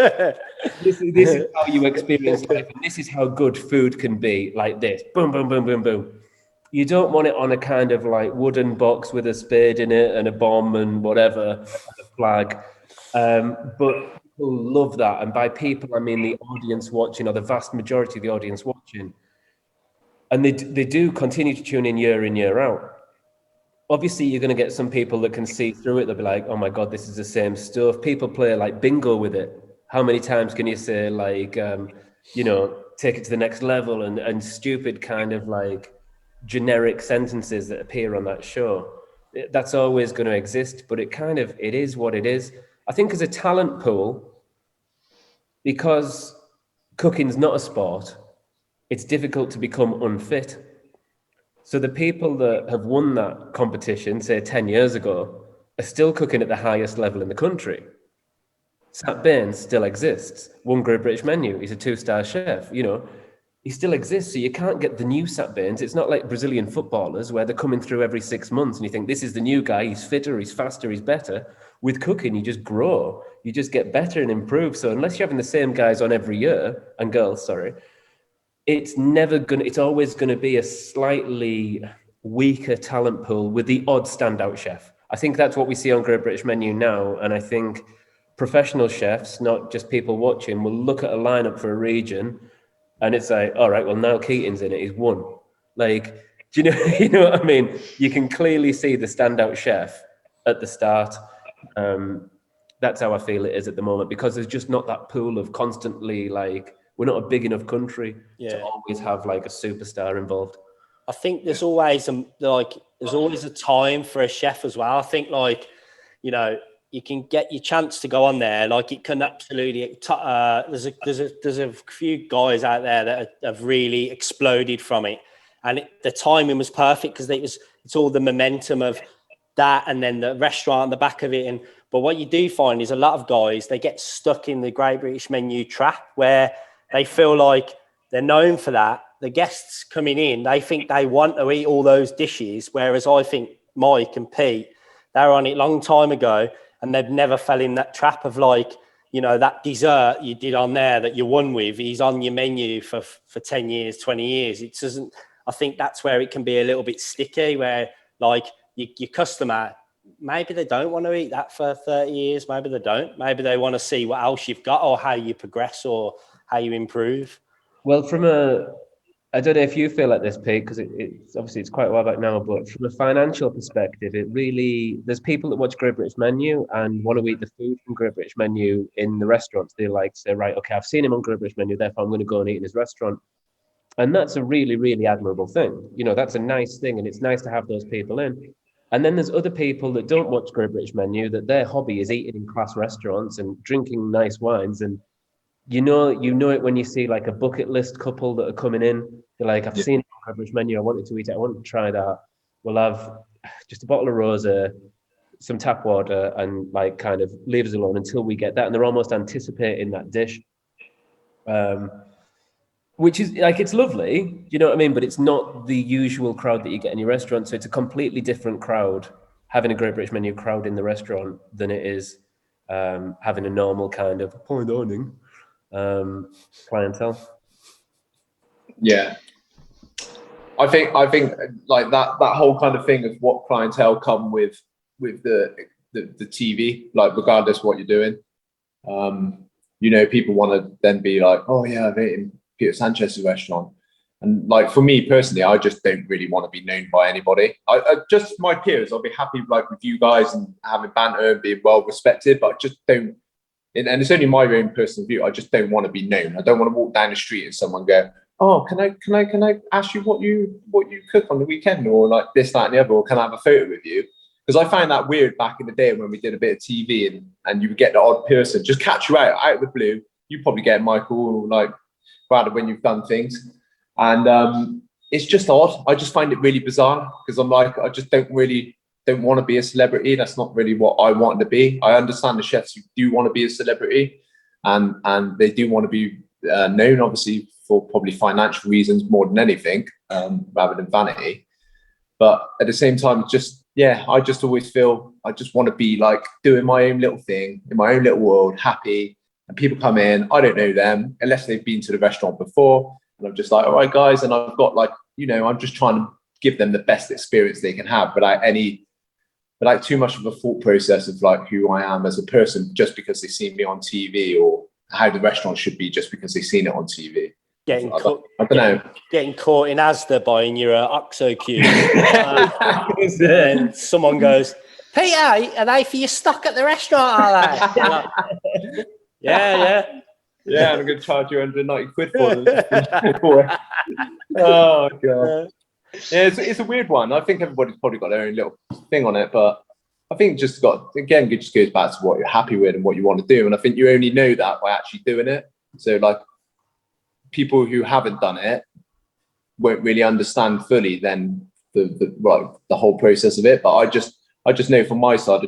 this is how you experience life, and this is how good food can be. Like this, boom, boom, boom, boom, boom. You don't want it on a kind of like wooden box with a spade in it and a bomb and whatever, and a flag. But people love that, and by people I mean the audience watching, or the vast majority of the audience watching, and they do continue to tune in year out. Obviously, you're going to get some people that can see through it. They'll be like, "Oh my god, this is the same stuff." People play like bingo with it. How many times can you say like, you know, take it to the next level, and stupid kind of like generic sentences that appear on that show? That's always going to exist, but it is what it is. I think as a talent pool, because cooking's not a sport, it's difficult to become unfit. So the people that have won that competition, say 10 years ago, are still cooking at the highest level in the country. Sat Baines still exists. Won Great British Menu. He's a 2-star chef, you know. he still exists. So you can't get the new Sat Bains. It's not like Brazilian footballers where they're coming through every 6 months and you think this is the new guy. He's fitter, he's faster, he's better. With cooking, you just grow. You just get better and improve. So unless you're having the same guys on every year, and girls, sorry, it's always going to be a slightly weaker talent pool with the odd standout chef. I think that's what we see on Great British Menu now. And I think professional chefs, not just people watching, will look at a lineup for a region and it's like, all right, well, Niall Keating's in it, he's won. Like, do you know, you know what I mean? You can clearly see the standout chef at the start. That's how I feel it is at the moment, because there's just not that pool of constantly, like, we're not a big enough country to always have like a superstar involved. I think there's always a time for a chef as well. I think, like, you know, you can get your chance to go on there. Like, it can absolutely. There's a few guys out there that have really exploded from it, and the timing was perfect because it's all the momentum of that, and then the restaurant on the back of it. But what you do find is a lot of guys, they get stuck in the Great British Menu trap where they feel like they're known for that. The guests coming in, they think they want to eat all those dishes, whereas I think Mike and Pete, they were on it a long time ago. And they've never fell in that trap of, like, you know, that dessert you did on there that you won with, he's on your menu for 10 years, 20 years. It doesn't, I think that's where it can be a little bit sticky, where, like, your customer, maybe they don't want to eat that for 30 years. Maybe they don't. Maybe they want to see what else you've got or how you progress or how you improve. Well, I don't know if you feel like this, Pete, because it's obviously it's quite a while back now, but from a financial perspective, there's people that watch Great British Menu and want to eat the food from Great British Menu in the restaurants. They like say, right, okay, I've seen him on Great British Menu, therefore I'm going to go and eat in his restaurant. And that's a really, really admirable thing. You know, that's a nice thing, and it's nice to have those people in. And then there's other people that don't watch Great British Menu, that their hobby is eating in class restaurants and drinking nice wines. And you know it when you see like a bucket list couple that are coming in. They're like, I've seen it on Great British Menu, I wanted to eat it, I wanted to try that. We'll have just a bottle of rosé, some tap water, and like kind of leave us alone until we get that. And they're almost anticipating that dish. Which is like, it's lovely, you know what I mean? But it's not the usual crowd that you get in your restaurant. So it's a completely different crowd, having a Great British Menu crowd in the restaurant than it is having a normal kind of dining clientele. Yeah. I think like that whole kind of thing of what clientele come with the TV, like regardless what you're doing. You know, people want to then be like, oh yeah, I've eaten Peter Sanchez's restaurant. And like, for me personally, I just don't really want to be known by anybody. I just my peers, I'll be happy like with you guys and having banter and being well respected, but I just don't, and it's only my own personal view, I just don't want to be known. I don't want to walk down the street and someone go, oh, can I ask you what you cook on the weekend, or like this, that, and the other, or can I have a photo with you? Because I found that weird back in the day when we did a bit of TV and you would get the odd person just catch you out of the blue. You probably get Michael or like Brad when you've done things. And it's just odd. I just find it really bizarre because I'm like, I just don't want to be a celebrity. That's not really what I want to be. I understand the chefs who do want to be a celebrity and they do want to be known, obviously, for probably financial reasons more than anything, rather than vanity. But at the same time, I just always feel I just want to be like doing my own little thing in my own little world, happy. And people come in, I don't know them unless they've been to the restaurant before. And I'm just like, all right, guys. And I've got like, you know, I'm just trying to give them the best experience they can have without too much of a thought process of like who I am as a person, just because they see me on TV, or how the restaurant should be just because they've seen it on TV. I don't know. Getting caught in Asda buying your OXO cube. And someone goes, Peter, are they for your stock at the restaurant, are they? Like, yeah. Yeah, I'm going to charge you 190 quid for them. Oh, God. Yeah, it's a weird one. I think everybody's probably got their own little thing on it, but I think it just goes back to what you're happy with and what you want to do. And I think you only know that by actually doing it. So, like, people who haven't done it won't really understand fully then the whole process of it. But I just know from my side,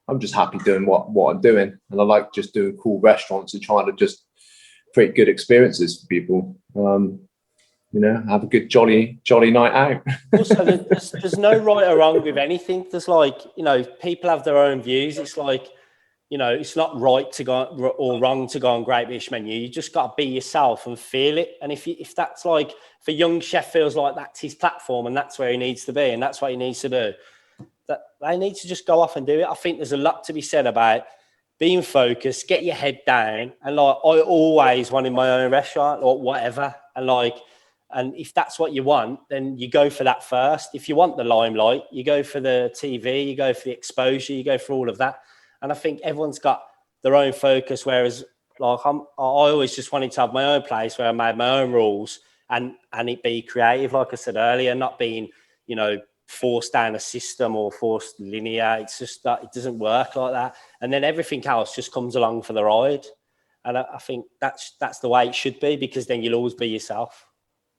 I'm just happy doing what I'm doing, and I like just doing cool restaurants and trying to just create good experiences for people. Have a good jolly night out. Also, there's no right or wrong with anything. There's people have their own views. It's like, it's not right to go or wrong to go on Great British Menu. You just got to be yourself and feel it. And if that's like, if a young chef feels like that's his platform and that's where he needs to be and that's what he needs to do, that they need to just go off and do it. I think there's a lot to be said about being focused, get your head down. And like, I always wanted my own restaurant or whatever. And if that's what you want, then you go for that first. If you want the limelight, you go for the TV, you go for the exposure, you go for all of that. And I think everyone's got their own focus. Whereas, like, I always just wanted to have my own place where I made my own rules and it be creative, like I said earlier, not being, forced down a system or forced linear. It's just that it doesn't work like that. And then everything else just comes along for the ride. And I think that's the way it should be, because then you'll always be yourself.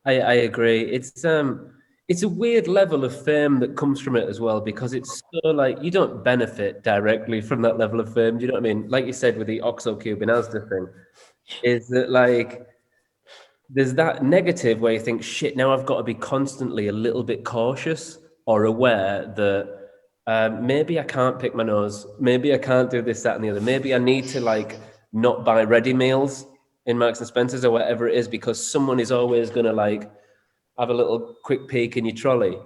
I agree. It's a weird level of fame that comes from it as well, because it's so like you don't benefit directly from that level of fame. Do you know what I mean? Like you said with the Oxo Cube in Asda thing, is that like there's that negative where you think, shit, now I've got to be constantly a little bit cautious or aware that maybe I can't pick my nose, maybe I can't do this, that, and the other. Maybe I need to like not buy ready meals in Marks and Spencer's or whatever it is, because someone is always going to like have a little quick peek in your trolley.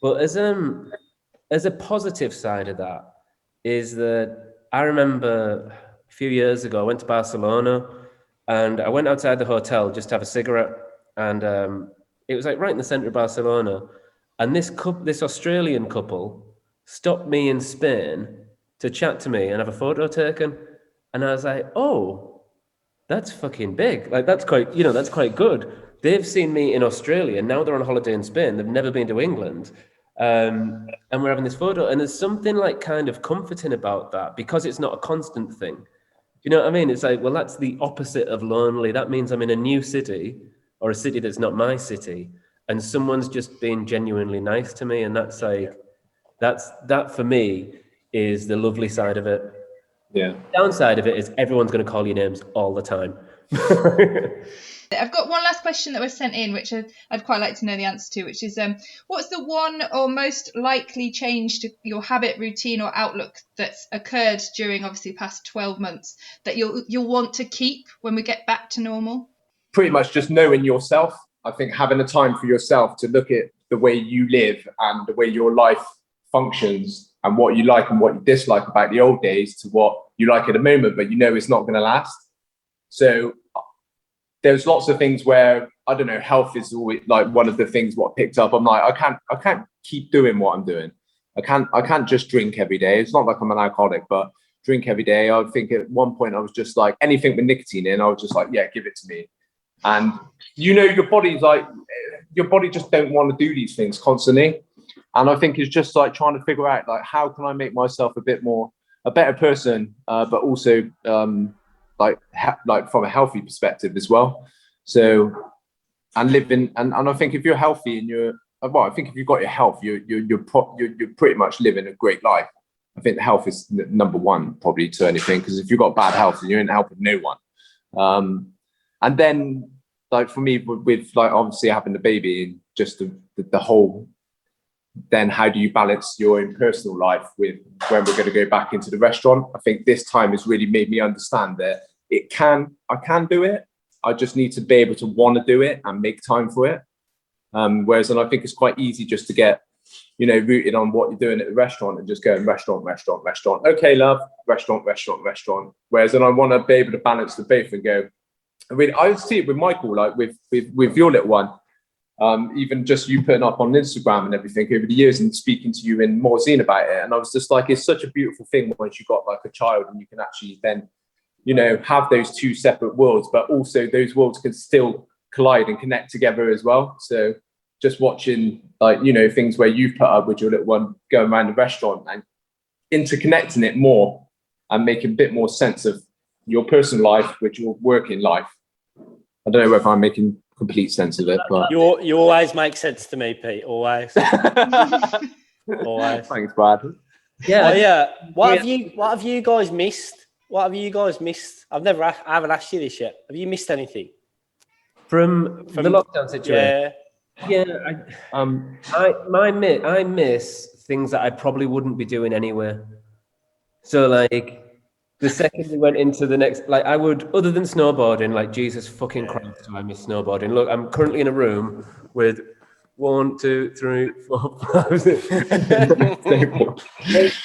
But as a positive side of that is that I remember a few years ago, I went to Barcelona and I went outside the hotel just to have a cigarette. And it was like right in the center of Barcelona. And this Australian couple stopped me in Spain to chat to me and have a photo taken. And I was like, oh, that's fucking big. Like, that's quite good. They've seen me in Australia. Now they're on holiday in Spain. They've never been to England. And we're having this photo. And there's something like kind of comforting about that, because it's not a constant thing. You know what I mean? It's like, well, that's the opposite of lonely. That means I'm in a new city or a city that's not my city. And someone's just being genuinely nice to me. And that's like, that for me is the lovely side of it. Yeah. The downside of it is everyone's going to call you names all the time. I've got one last question that was sent in, which I'd quite like to know the answer to, which is, what's the one or most likely change to your habit, routine, or outlook that's occurred during obviously the past 12 months that you'll want to keep when we get back to normal? Pretty much just knowing yourself. I think having a time for yourself to look at the way you live and the way your life functions and what you like and what you dislike about the old days to what you like at the moment, but it's not going to last. So there's lots of things where, I don't know, health is always like one of the things what picked up. I'm like, I can't keep doing what I'm doing. I can't just drink every day. It's not like I'm an alcoholic, but drink every day. I think at one point I was just like, anything with nicotine in, I was just like, yeah, give it to me. And your body's like, your body just don't want to do these things constantly. And I think it's just like trying to figure out like, how can I make myself a better person, but also like from a healthy perspective as well. So, and living, and I think if you're healthy and I think if you've got your health, you're pretty much living a great life. I think health is number one probably to anything, because if you've got bad health, then you ain't helping no one. And then like for me, with like obviously having the baby and just the whole. Then how do you balance your own personal life with when we're going to go back into the restaurant? I think this time has really made me understand that I can do it. I just need to be able to want to do it and make time for it. Whereas, and I think it's quite easy just to get, rooted on what you're doing at the restaurant and just going restaurant. Okay, love, restaurant. Whereas then I want to be able to balance the both and go, I see it with Michael, like with your little one. Even just you putting up on Instagram and everything over the years and speaking to you in Morzine about it. And I was just like, it's such a beautiful thing once you've got like a child and you can actually then, have those two separate worlds, but also those worlds can still collide and connect together as well. So just watching like, things where you've put up with your little one going around the restaurant and interconnecting it more and making a bit more sense of your personal life with your working life. I don't know whether I'm making complete sense of it, but you always make sense to me, Pete. Always. Always. Thanks, Brad. Yeah. What have you guys missed What have you guys missed? I haven't asked you this yet. Have you missed anything From the lockdown situation? Yeah. I miss things that I probably wouldn't be doing anyway. So like the second we went into the next, like I would, other than snowboarding, like Jesus fucking Christ, do I miss snowboarding. Look, I'm currently in a room with 1, 2, 3, 4, 5, 6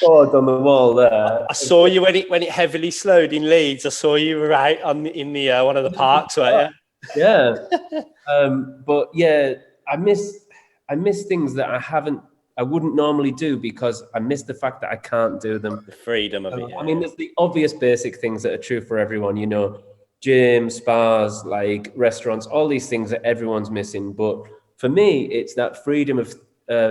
boards on the wall there. I saw you when it heavily slowed in Leeds. I saw you were out in the one of the parks, weren't you? Yeah. But yeah, I miss things that I wouldn't normally do because I miss the fact that I can't do them. The freedom of it. Yeah. I mean, there's the obvious basic things that are true for everyone, you know, gyms, spas, like restaurants, all these things that everyone's missing. But for me, it's that freedom of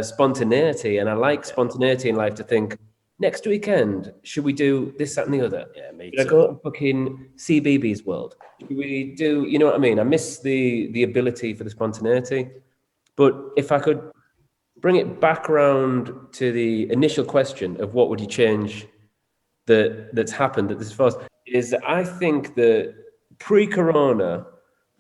spontaneity. And I like spontaneity in life to think, next weekend, should we do this, that, and the other? Yeah, me too. Should I go to fucking CBeebies World? Should we do, you know what I mean? I miss the ability for the spontaneity. But if I could bring it back around to the initial question of what would you change that's happened at this fast, is that I think that pre-corona,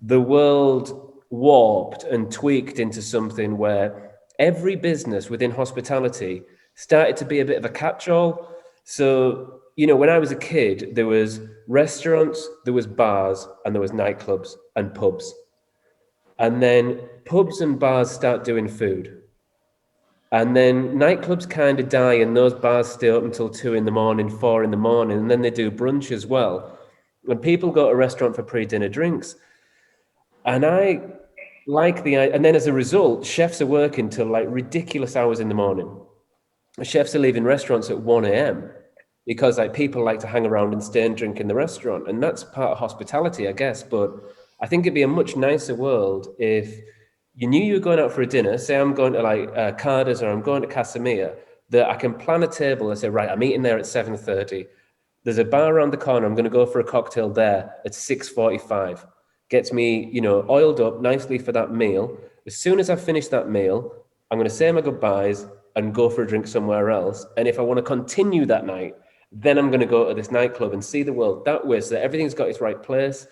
the world warped and tweaked into something where every business within hospitality started to be a bit of a catch-all. So, you know, when I was a kid, there was restaurants, there was bars, and there was nightclubs and pubs. And then pubs and bars start doing food. And then nightclubs kind of die and those bars stay up until 2 a.m, 4 a.m, and then they do brunch as well. When people go to a restaurant for pre-dinner drinks, and I like and then as a result, chefs are working till like ridiculous hours in the morning. Chefs are leaving restaurants at 1 a.m. because like people like to hang around and stay and drink in the restaurant. And that's part of hospitality, I guess. But I think it'd be a much nicer world if you knew you were going out for a dinner, say I'm going to like Carter's or I'm going to Casamia, that I can plan a table and say, right, I'm eating there at 7:30. There's a bar around the corner. I'm going to go for a cocktail there at 6:45. Gets me, you know, oiled up nicely for that meal. As soon as I finish that meal, I'm going to say my goodbyes and go for a drink somewhere else. And if I want to continue that night, then I'm going to go to this nightclub and see the world that way so that everything's got its right place.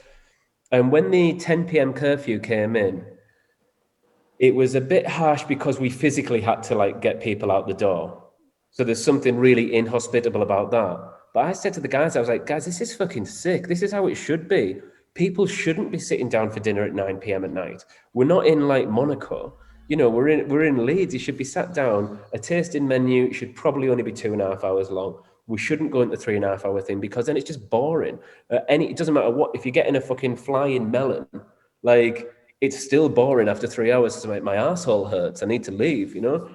And when the 10 p.m. curfew came in, it was a bit harsh because we physically had to like get people out the door. So there's something really inhospitable about that. But I said to the guys, I was like, guys, this is fucking sick. This is how it should be. People shouldn't be sitting down for dinner at 9 p.m. at night. We're not in like Monaco. You know, we're in Leeds. You should be sat down. A tasting menu should probably only be 2.5 hours long. We shouldn't go into 3.5 hour thing because then it's just boring. It doesn't matter what, if you're getting a fucking flying melon, like it's still boring after 3 hours. So my asshole hurts. I need to leave, you know?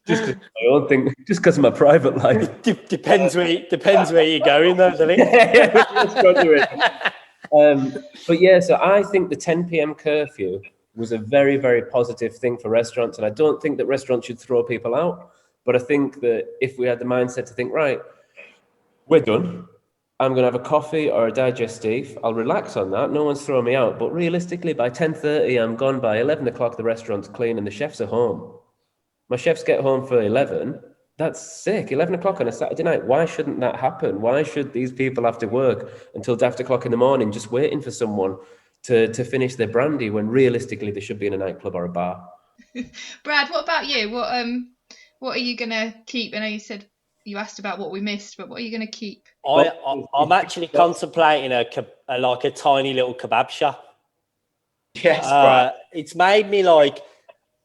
Just because my own thing, just because of my private life. Depends where you're going, though, doesn't it? But yeah, so I think the 10 p.m. curfew was a very, very positive thing for restaurants. And I don't think that restaurants should throw people out. But I think that if we had the mindset to think, right, we're done. I'm going to have a coffee or a digestive. I'll relax on that. No one's throwing me out. But realistically, by 10:30, I'm gone. By 11 o'clock, the restaurant's clean and the chefs are home. My chefs get home for 11. That's sick. 11 o'clock on a Saturday night. Why shouldn't that happen? Why should these people have to work until after o'clock in the morning just waiting for someone to finish their brandy when realistically they should be in a nightclub or a bar? Brad, what about you? What are you going to keep? I know you asked about what we missed, but what are you going to keep? I'm actually contemplating a tiny little kebab shop. Yes, Brad. It's made me like,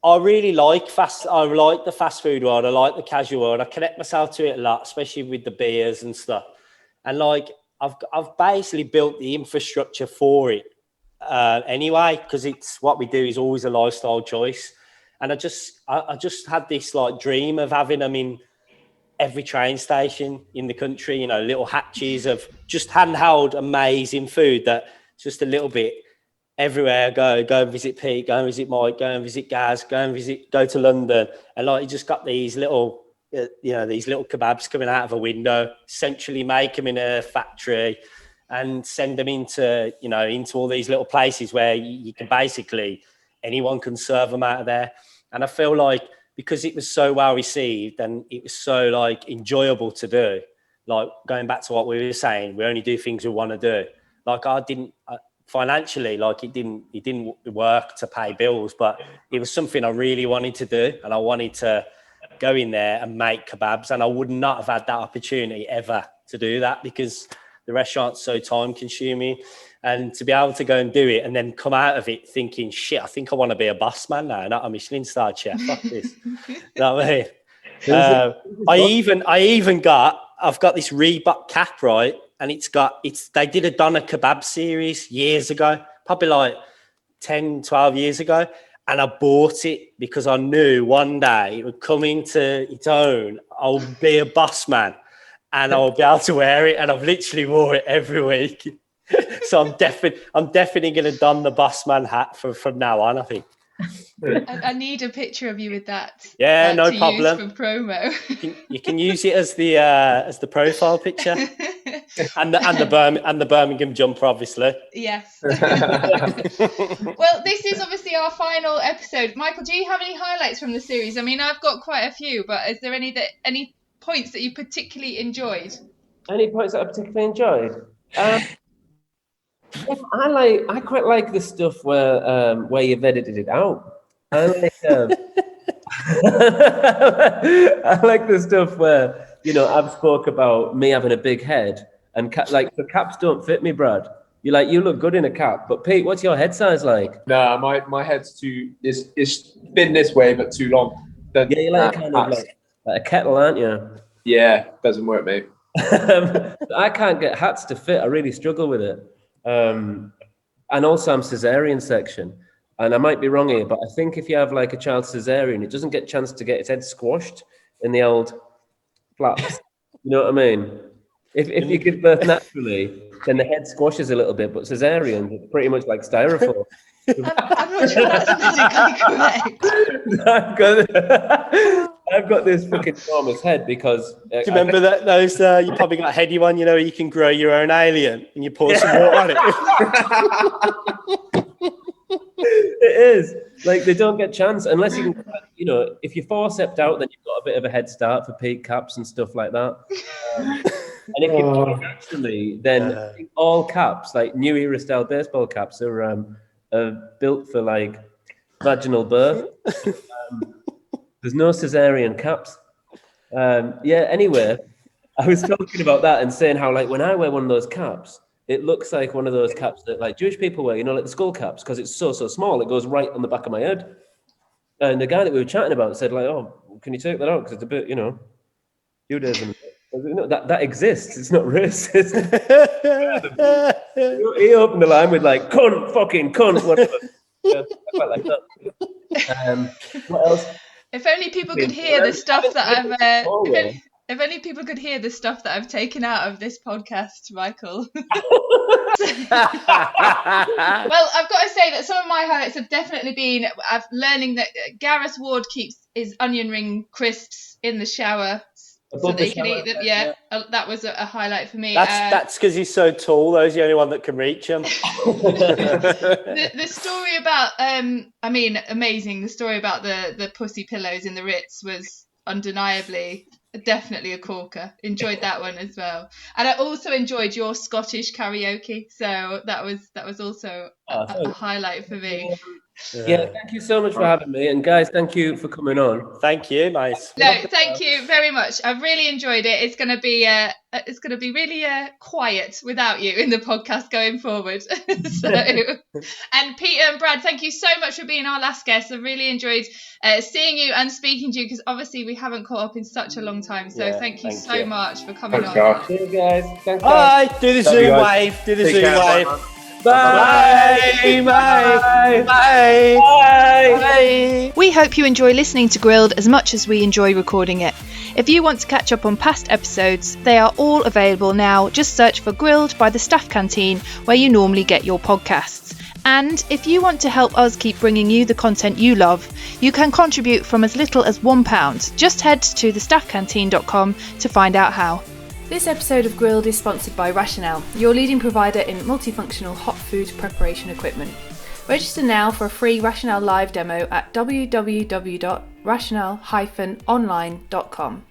I really like the fast food world. I like the casual world. I connect myself to it a lot, especially with the beers and stuff. And like, I've basically built the infrastructure for it anyway, because it's what we do is always a lifestyle choice. And I just had this like dream of having them in every train station in the country, you know, little hatches of just handheld amazing food that just a little bit everywhere. Go and visit Pete, go and visit Mike, go and visit Gaz, go to London. And like, you just got these little, these little kebabs coming out of a window, essentially make them in a factory and send them into all these little places where you can basically, anyone can serve them out of there. And I feel like because it was so well received and it was so like enjoyable to do, like going back to what we were saying, we only do things we want to do. Like I didn't financially, like it didn't work to pay bills, but it was something I really wanted to do, and I wanted to go in there and make kebabs, and I would not have had that opportunity ever to do that because the restaurant's so time consuming. And to be able to go and do it and then come out of it thinking, shit, I think I want to be a boss man now, not a Michelin-starred chef. Fuck this. You know what I mean? I've got this Reebok cap, right? And they did a Doner kebab series years ago, probably like 10, 12 years ago. And I bought it because I knew one day it would come into its own. I'll be a boss man and I'll be able to wear it. And I've literally wore it every week. So I'm definitely going to don the boss man hat from now on, I think. I need a picture of you with that. Yeah, no to problem. Use for promo. You can use it as the profile picture, and the Birmingham jumper, obviously. Yes. Well, this is obviously our final episode. Michael, do you have any highlights from the series? I mean, I've got quite a few, but is there any points that you particularly enjoyed? Any points that I particularly enjoyed? I quite like the stuff where you've edited it out. I like the stuff where I've spoke about me having a big head and the caps don't fit me, Brad. You're like, you look good in a cap, but Pete, what's your head size like? No, my head's it's been this way but too long. Yeah, you're like kind of like a kettle, aren't you? Yeah, doesn't work, mate. I can't get hats to fit. I really struggle with it. And also I'm cesarean section, and I might be wrong here, but I think if you have like a child cesarean, it doesn't get a chance to get its head squashed in the old flaps. You know what I mean? If you give birth naturally, then the head squashes a little bit, but cesarean is pretty much like styrofoam. I'm not sure that's medically correct. I've got this fucking enormous head because... Do you remember those, you probably got a heady one, where you can grow your own alien and you pour some water on it? It is. Like, they don't get chance unless you can, if you're forceps out, then you've got a bit of a head start for peak caps and stuff like that. And if you do it naturally, then I think all caps, like new era style baseball caps, are built for like vaginal birth. There's no cesarean caps. Anyway, I was talking about that and saying how, like, when I wear one of those caps, it looks like one of those caps that, like, Jewish people wear, like the skull caps, because it's so small. It goes right on the back of my head. And the guy that we were chatting about said, like, oh, can you take that out? Because it's a bit, Judaism. That exists. It's not racist. He opened the line with, like, cunt, fucking cunt, whatever. I quite like that. What else? If only people could hear the stuff that if only people could hear the stuff that I've taken out of this podcast, Michael. Well, I've got to say that some of my highlights have definitely been learning that Gareth Ward keeps his onion ring crisps in the shower so that he can eat them. Yeah, that was a highlight for me. That's because he's so tall. Though he's the only one that can reach him. The story about amazing. The story about the pussy pillows in the Ritz was undeniably definitely a corker. Enjoyed that one as well, and I also enjoyed your Scottish karaoke. So that was also a highlight for me. Yeah, thank you so much for having me, and guys, thank you for coming on. Thank you, nice. No, thank you very much. I've really enjoyed it. It's going to be really quiet without you in the podcast going forward. And Peter and Brad, thank you so much for being our last guests. I've really enjoyed seeing you and speaking to you, because obviously we haven't caught up in such a long time. So thank you so much for coming on. See you guys. Thanks, guys. Bye. Do the Zoom wave. Do the Zoom wave. Bye. Bye. Bye. Bye. We hope you enjoy listening to Grilled as much as we enjoy recording it. If you want to catch up on past episodes, they are all available now. Just search for Grilled by the Staff Canteen where you normally get your podcasts. And if you want to help us keep bringing you the content you love, you can contribute from as little as £1. Just head to thestaffcanteen.com to find out how. This episode of Grilled is sponsored by Rationale, your leading provider in multifunctional hot food preparation equipment. Register now for a free Rationale live demo at www.rationale-online.com.